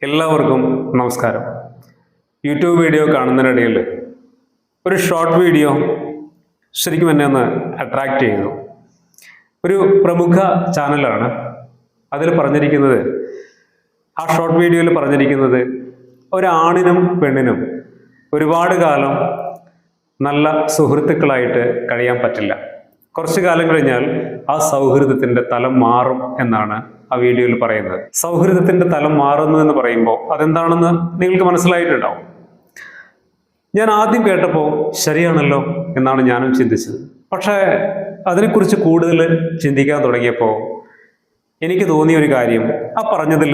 എല്ലാവർക്കും നമസ്കാരം. YouTube video കാണുന്നതിനിടയിൽ ഒരു ഷോർട്ട് വീഡിയോ ശരിക്കും എന്നെ ഒന്ന് അട്രാക്റ്റ് ചെയ്തു. ഒരു പ്രമുഖ ചാനലാണ് അതിൽ പറഞ്ഞിരിക്കുന്നത്, ആ ഷോർട്ട് വീഡിയോയിൽ പറഞ്ഞിരിക്കുന്നത്, ഒരാണിനും പെണ്ണിനും ഒരുപാട് കാലം നല്ല സുഹൃത്തുക്കളായിട്ട് കഴിയാൻ പറ്റില്ല. കുറച്ചു കാലം കഴിഞ്ഞാൽ ആ സൗഹൃദത്തിന്റെ തലം മാറും എന്നാണ് ആ വീഡിയോയിൽ പറയുന്നത്. സൗഹൃദത്തിന്റെ തലം മാറുന്നു എന്ന് പറയുമ്പോൾ അതെന്താണെന്ന് നിങ്ങൾക്ക് മനസ്സിലായിട്ടുണ്ടാവും. ഞാൻ ആദ്യം കേട്ടപ്പോൾ ശരിയാണല്ലോ എന്നാണ് ഞാനും ചിന്തിച്ചത്. പക്ഷേ അതിനെക്കുറിച്ച് കൂടുതൽ ചിന്തിക്കാൻ തുടങ്ങിയപ്പോൾ എനിക്ക് തോന്നിയ ഒരു കാര്യം, ആ പറഞ്ഞതിൽ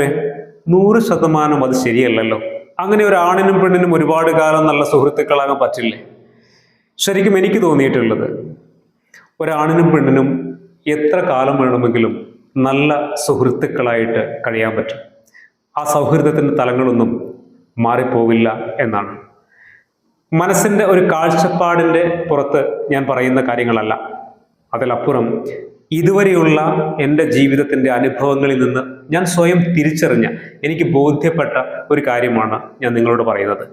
100% അത് ശരിയല്ലല്ലോ. അങ്ങനെ ഒരു ആണിനും പെണ്ണിനും ഒരുപാട് കാലം നല്ല സുഹൃത്തുക്കളാകാൻ പറ്റില്ലേ? ശരിക്കും എനിക്ക് തോന്നിയിട്ടുള്ളത്, ഒരാണിനും പെണ്ണിനും എത്ര കാലം വേണമെങ്കിലും നല്ല സുഹൃത്തുക്കളായിട്ട് കഴിയാൻ പറ്റും. ആ സൗഹൃദത്തിൻ്റെ തലങ്ങളൊന്നും മാറിപ്പോവില്ല എന്നാണ്. മനസ്സിൻ്റെ ഒരു കാഴ്ചപ്പാടിൻ്റെ പുറത്ത് ഞാൻ പറയുന്ന കാര്യങ്ങളല്ല. അതിലപ്പുറം ഇതുവരെയുള്ള എൻ്റെ ജീവിതത്തിൻ്റെ അനുഭവങ്ങളിൽ നിന്ന് ഞാൻ സ്വയം തിരിച്ചറിഞ്ഞ, എനിക്ക് ബോധ്യപ്പെട്ട ഒരു കാര്യമാണ് ഞാൻ നിങ്ങളോട് പറയുന്നത്.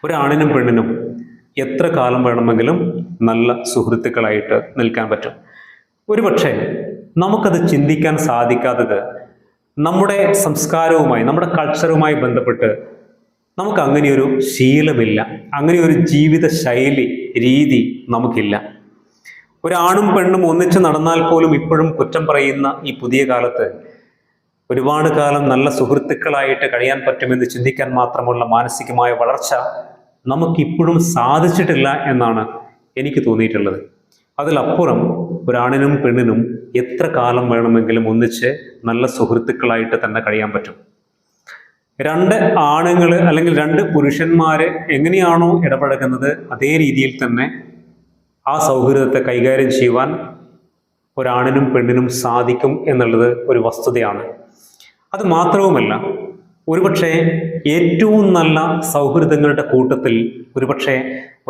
ഒരാണിനും പെണ്ണിനും എത്ര കാലം വേണമെങ്കിലും നല്ല സുഹൃത്തുക്കളായിട്ട് നിൽക്കാൻ പറ്റും. ഒരുപക്ഷെ നമുക്കത് ചിന്തിക്കാൻ സാധിക്കാത്തത് നമ്മുടെ സംസ്കാരവുമായി, നമ്മുടെ കൾച്ചറുമായി ബന്ധപ്പെട്ട് നമുക്ക് അങ്ങനെയൊരു ശീലമില്ല, അങ്ങനെയൊരു ജീവിത ശൈലി, രീതി നമുക്കില്ല. ഒരാണും പെണ്ണും ഒന്നിച്ച് നടന്നാൽ പോലും ഇപ്പോഴും കുറ്റം പറയുന്ന ഈ പുതിയ കാലത്ത് ഒരുപാട് കാലം നല്ല സുഹൃത്തുക്കളായിട്ട് കഴിയാൻ പറ്റുമെന്ന് ചിന്തിക്കാൻ മാത്രമുള്ള മാനസികമായ വളർച്ച നമുക്കിപ്പോഴും സാധിച്ചിട്ടില്ല എന്നാണ് എനിക്ക് തോന്നിയിട്ടുള്ളത്. അതിലപ്പുറം ഒരാണിനും പെണ്ണിനും എത്ര കാലം വേണമെങ്കിലും ഒന്നിച്ച് നല്ല സുഹൃത്തുക്കളായിട്ട് തന്നെ കഴിയാൻ പറ്റും. രണ്ട് ആണുങ്ങൾ അല്ലെങ്കിൽ രണ്ട് പുരുഷന്മാർ എങ്ങനെയാണോ ഇടപഴകുന്നത് അതേ രീതിയിൽ തന്നെ ആ സൗഹൃദത്തെ കൈകാര്യം ചെയ്യുവാൻ ഒരാണിനും പെണ്ണിനും സാധിക്കും എന്നുള്ളത് ഒരു വസ്തുതയാണ്. അത് മാത്രവുമല്ല, ഒരുപക്ഷെ ഏറ്റവും നല്ല സൗഹൃദങ്ങളുടെ കൂട്ടത്തിൽ ഒരുപക്ഷെ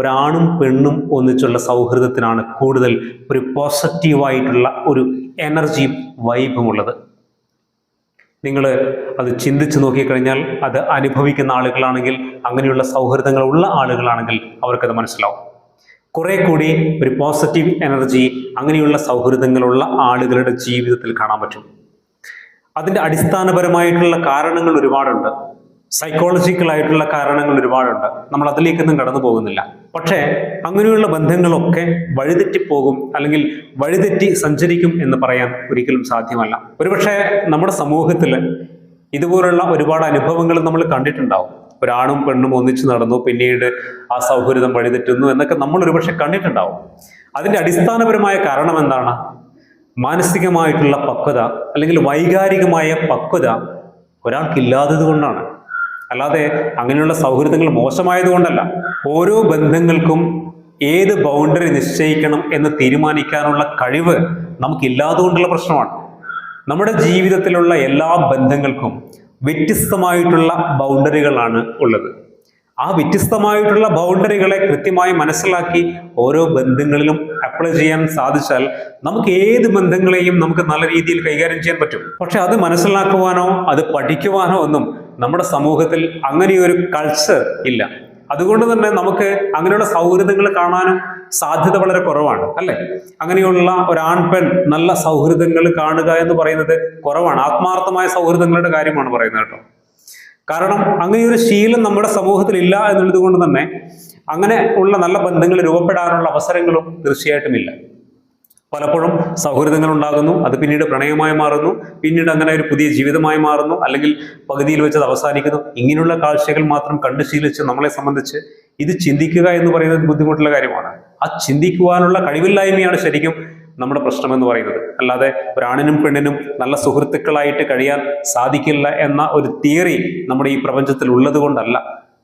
ഒരാണും പെണ്ണും ഒന്നിച്ചുള്ള സൗഹൃദത്തിനാണ് കൂടുതൽ ഒരു പോസിറ്റീവായിട്ടുള്ള ഒരു എനർജിയും വൈബും ഉള്ളത്. നിങ്ങൾ അത് ചിന്തിച്ച് നോക്കിക്കഴിഞ്ഞാൽ, അത് അനുഭവിക്കുന്ന ആളുകളാണെങ്കിൽ, അങ്ങനെയുള്ള സൗഹൃദങ്ങൾ ഉള്ള ആളുകളാണെങ്കിൽ അവർക്കത് മനസ്സിലാവും. കുറെ കൂടി ഒരു പോസിറ്റീവ് എനർജി അങ്ങനെയുള്ള സൗഹൃദങ്ങളുള്ള ആളുകളുടെ ജീവിതത്തിൽ കാണാൻ പറ്റും. അതിൻ്റെ അടിസ്ഥാനപരമായിട്ടുള്ള കാരണങ്ങൾ ഒരുപാടുണ്ട്, സൈക്കോളജിക്കലായിട്ടുള്ള കാരണങ്ങൾ ഒരുപാടുണ്ട്. നമ്മൾ അതിലേക്കൊന്നും കടന്നു പോകുന്നില്ല. പക്ഷേ അങ്ങനെയുള്ള ബന്ധങ്ങളൊക്കെ വഴിതെറ്റിപ്പോകും, അല്ലെങ്കിൽ വഴിതെറ്റി സഞ്ചരിക്കും എന്ന് പറയാൻ ഒരിക്കലും സാധ്യമല്ല. ഒരുപക്ഷെ നമ്മുടെ സമൂഹത്തിൽ ഇതുപോലുള്ള ഒരുപാട് അനുഭവങ്ങൾ നമ്മൾ കണ്ടിട്ടുണ്ടാവും. ഒരാണും പെണ്ണും ഒന്നിച്ച് നടന്നു, പിന്നീട് ആ സൗഹൃദം വഴിതെറ്റുന്നു എന്നൊക്കെ നമ്മൾ ഒരുപക്ഷെ കണ്ടിട്ടുണ്ടാവും. അതിൻ്റെ അടിസ്ഥാനപരമായ കാരണം എന്താണ്? മാനസികമായിട്ടുള്ള പക്വത അല്ലെങ്കിൽ വൈകാരികമായ പക്വത ഒരാൾക്കില്ലാത്തത് കൊണ്ടാണ്. അല്ലാതെ അങ്ങനെയുള്ള സൗഹൃദങ്ങൾ മോശമായതുകൊണ്ടല്ല. ഓരോ ബന്ധങ്ങൾക്കും ഏത് ബൗണ്ടറി നിശ്ചയിക്കണം എന്ന് തീരുമാനിക്കാനുള്ള കഴിവ് നമുക്കില്ലാതുകൊണ്ടുള്ള പ്രശ്നമാണ്. നമ്മുടെ ജീവിതത്തിലുള്ള എല്ലാ ബന്ധങ്ങൾക്കും വ്യത്യസ്തമായിട്ടുള്ള ബൗണ്ടറികളാണ് ഉള്ളത്. ആ വ്യത്യസ്തമായിട്ടുള്ള ബൗണ്ടറികളെ കൃത്യമായി മനസ്സിലാക്കി ഓരോ ബന്ധങ്ങളിലും അപ്ലൈ ചെയ്യാൻ സാധിച്ചാൽ നമുക്ക് ഏത് ബന്ധങ്ങളെയും നമുക്ക് നല്ല രീതിയിൽ കൈകാര്യം ചെയ്യാൻ പറ്റും. പക്ഷെ അത് മനസ്സിലാക്കുവാനോ അത് പഠിക്കുവാനോ ഒന്നും നമ്മുടെ സമൂഹത്തിൽ അങ്ങനെയൊരു കൾച്ചർ ഇല്ല. അതുകൊണ്ട് തന്നെ നമുക്ക് അങ്ങനെയുള്ള സൗഹൃദങ്ങൾ കാണാനും സാധ്യത വളരെ കുറവാണ്, അല്ലെ? അങ്ങനെയുള്ള ഒരാൺ പെൺ നല്ല സൗഹൃദങ്ങൾ കാണുക എന്ന് പറയുന്നത് കുറവാണ്. ആത്മാർത്ഥമായ സൗഹൃദങ്ങളുടെ കാര്യമാണ് പറയുന്നത് കേട്ടോ. കാരണം അങ്ങനെയൊരു ശീലം നമ്മുടെ സമൂഹത്തിൽ ഇല്ല എന്നുള്ളത് കൊണ്ട് തന്നെ അങ്ങനെ ഉള്ള നല്ല ബന്ധങ്ങൾ രൂപപ്പെടാനുള്ള അവസരങ്ങളും തീർച്ചയായിട്ടും ഇല്ല. പലപ്പോഴും സൗഹൃദങ്ങൾ ഉണ്ടാകുന്നു, അത് പിന്നീട് പ്രണയമായി മാറുന്നു, പിന്നീട് അങ്ങനെ ഒരു പുതിയ ജീവിതമായി മാറുന്നു, അല്ലെങ്കിൽ പകുതിയിൽ വെച്ചത് അവസാനിക്കുന്നു. ഇങ്ങനെയുള്ള കാഴ്ചകൾ മാത്രം കണ്ടു ശീലിച്ച് നമ്മളെ സംബന്ധിച്ച് ഇത് ചിന്തിക്കുക എന്ന് പറയുന്നത് ബുദ്ധിമുട്ടുള്ള കാര്യമാണ്. ആ ചിന്തിക്കുവാനുള്ള കഴിവില്ലായ്മയാണ് ശരിക്കും നമ്മുടെ പ്രശ്നം എന്ന് പറയുന്നത്. അല്ലാതെ ഒരാണിനും പെണ്ണിനും നല്ല സുഹൃത്തുക്കളായിട്ട് കഴിയാൻ സാധിക്കില്ല എന്ന ഒരു തിയറി നമ്മുടെ ഈ പ്രപഞ്ചത്തിൽ ഉള്ളത് കൊണ്ടല്ല.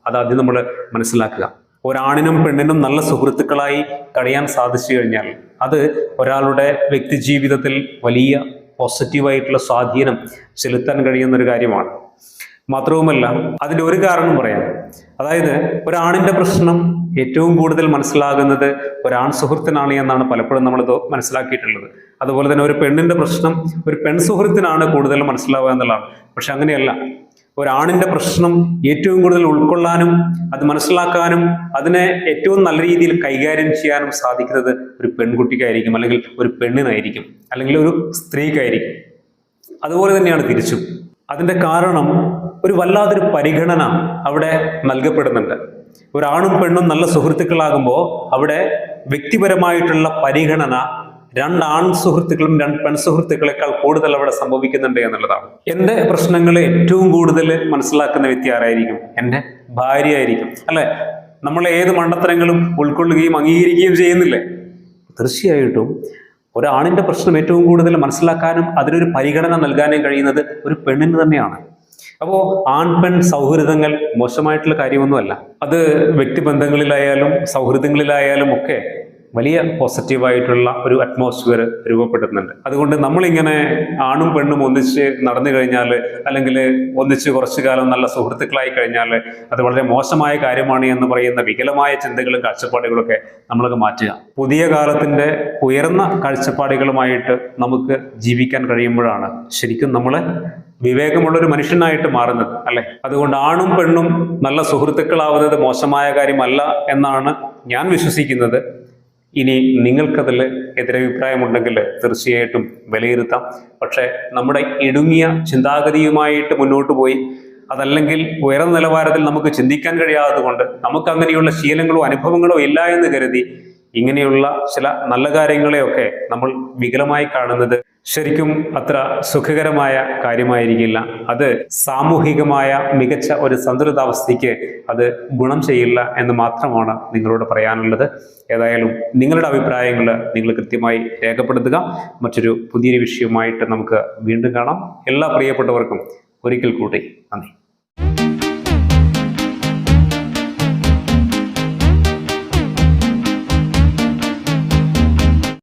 അതാദ്യം നമ്മൾ മനസ്സിലാക്കുക. ഒരാണിനും പെണ്ണിനും നല്ല സുഹൃത്തുക്കളായി കഴിയാൻ സാധിച്ചു കഴിഞ്ഞാൽ അത് ഒരാളുടെ വ്യക്തി ജീവിതത്തിൽ വലിയ പോസിറ്റീവായിട്ടുള്ള സ്വാധീനം ചെലുത്താൻ കഴിയുന്ന ഒരു കാര്യമാണ്. മാത്രവുമല്ല, അതിൻ്റെ ഒരു കാരണം പറയാം. അതായത് ഒരാണിൻ്റെ പ്രശ്നം ഏറ്റവും കൂടുതൽ മനസ്സിലാകുന്നത് ഒരാൺ സുഹൃത്തിനാണ് എന്നാണ് പലപ്പോഴും നമ്മൾ മനസ്സിലാക്കിയിട്ടുള്ളത്. അതുപോലെ തന്നെ ഒരു പെണ്ണിൻ്റെ പ്രശ്നം ഒരു പെൺ സുഹൃത്തിനാണ് കൂടുതൽ മനസ്സിലാവുക എന്നുള്ളതാണ്. പക്ഷെ അങ്ങനെയല്ല. ഒരാണിന്റെ പ്രശ്നം ഏറ്റവും കൂടുതൽ ഉൾക്കൊള്ളാനും അത് മനസ്സിലാക്കാനും അതിനെ ഏറ്റവും നല്ല രീതിയിൽ കൈകാര്യം ചെയ്യാനും സാധിക്കുന്നത് ഒരു പെൺകുട്ടിക്കായിരിക്കും, അല്ലെങ്കിൽ ഒരു പെണ്ണിനായിരിക്കും, അല്ലെങ്കിൽ ഒരു സ്ത്രീക്കായിരിക്കും. അതുപോലെ തന്നെയാണ് തിരിച്ചും. അതിന്റെ കാരണം ഒരു വല്ലാതൊരു പരിഗണന അവിടെ നൽകപ്പെടുന്നുണ്ട്. ഒരാണും പെണ്ണും നല്ല സുഹൃത്തുക്കളാകുമ്പോൾ അവിടെ വ്യക്തിപരമായിട്ടുള്ള പരിഗണന രണ്ടാൺ സുഹൃത്തുക്കളും രണ്ട് പെൺ സുഹൃത്തുക്കളെക്കാൾ കൂടുതൽ അവിടെ സംഭവിക്കുന്നുണ്ട് എന്നുള്ളതാണ്. എൻ്റെ പ്രശ്നങ്ങൾ ഏറ്റവും കൂടുതൽ മനസ്സിലാക്കുന്ന വ്യക്തി ആരായിരിക്കും? എൻ്റെ ഭാര്യ ആയിരിക്കും, അല്ലെ? നമ്മൾ ഏത് മണ്ടത്തരങ്ങളും ഉൾക്കൊള്ളുകയും അംഗീകരിക്കുകയും ചെയ്യുന്നില്ലേ? തീർച്ചയായിട്ടും ഒരാണിന്റെ പ്രശ്നം ഏറ്റവും കൂടുതൽ മനസ്സിലാക്കാനും അതിനൊരു പരിഗണന നൽകാനും കഴിയുന്നത് ഒരു പെണ്ണിന് തന്നെയാണ്. അപ്പോൾ ആൺ പെൺ സൗഹൃദങ്ങൾ മോശമായിട്ടുള്ള കാര്യമൊന്നുമല്ല. അത് വ്യക്തിബന്ധങ്ങളിലായാലും സൗഹൃദങ്ങളിലായാലും ഒക്കെ വലിയ പോസിറ്റീവായിട്ടുള്ള ഒരു അറ്റ്മോസ്ഫിയർ രൂപപ്പെടുന്നുണ്ട്. അതുകൊണ്ട് നമ്മളിങ്ങനെ ആണും പെണ്ണും ഒന്നിച്ച് നടന്നു കഴിഞ്ഞാൽ, അല്ലെങ്കിൽ ഒന്നിച്ച് കുറച്ചു കാലം നല്ല സുഹൃത്തുക്കളായി കഴിഞ്ഞാൽ അത് വളരെ മോശമായ കാര്യമാണ് എന്ന് പറയുന്ന വികലമായ ചിന്തകളും കാഴ്ചപ്പാടുകളൊക്കെ നമ്മളൊക്കെ മാറ്റുക. പുതിയ കാലത്തിന്റെ ഉയർന്ന കാഴ്ചപ്പാടുകളുമായിട്ട് നമുക്ക് ജീവിക്കാൻ കഴിയുമ്പോഴാണ് ശരിക്കും നമ്മൾ വിവേകമുള്ളൊരു മനുഷ്യനായിട്ട് മാറുന്നത്, അല്ലെ? അതുകൊണ്ട് ആണും പെണ്ണും നല്ല സുഹൃത്തുക്കളാവുന്നത് മോശമായ കാര്യമല്ല എന്നാണ് ഞാൻ വിശ്വസിക്കുന്നത്. ഇനി നിങ്ങൾക്കതിൽ എതിരഭിപ്രായമുണ്ടെങ്കിൽ തീർച്ചയായിട്ടും വിലയിരുത്താം. പക്ഷേ നമ്മുടെ ഇടുങ്ങിയ ചിന്താഗതിയുമായിട്ട് മുന്നോട്ട് പോയി അതല്ലെങ്കിൽ ഉയർന്ന നിലവാരത്തിൽ നമുക്ക് ചിന്തിക്കാൻ കഴിയാത്തത് കൊണ്ട് നമുക്ക് അങ്ങനെയുള്ള ശീലങ്ങളോ അനുഭവങ്ങളോ ഇല്ല എന്ന് കരുതി ഇങ്ങനെയുള്ള ചില നല്ല കാര്യങ്ങളെയൊക്കെ നമ്മൾ വികലമായി കാണുന്നത് ശരിക്കും അത്ര സുഖകരമായ കാര്യമായിരിക്കില്ല. അത് സാമൂഹികമായ മികച്ച ഒരു സന്തുലിതാവസ്ഥയ്ക്ക് അത് ഗുണം ചെയ്യില്ല എന്ന് മാത്രമാണ് നിങ്ങളോട് പറയാനുള്ളത്. ഏതായാലും നിങ്ങളുടെ അഭിപ്രായങ്ങൾ നിങ്ങൾ കൃത്യമായി രേഖപ്പെടുത്തുക. മറ്റൊരു പുതിയൊരു വിഷയവുമായിട്ട് നമുക്ക് വീണ്ടും കാണാം. എല്ലാ പ്രിയപ്പെട്ടവർക്കും ഒരിക്കൽ കൂടി നന്ദി.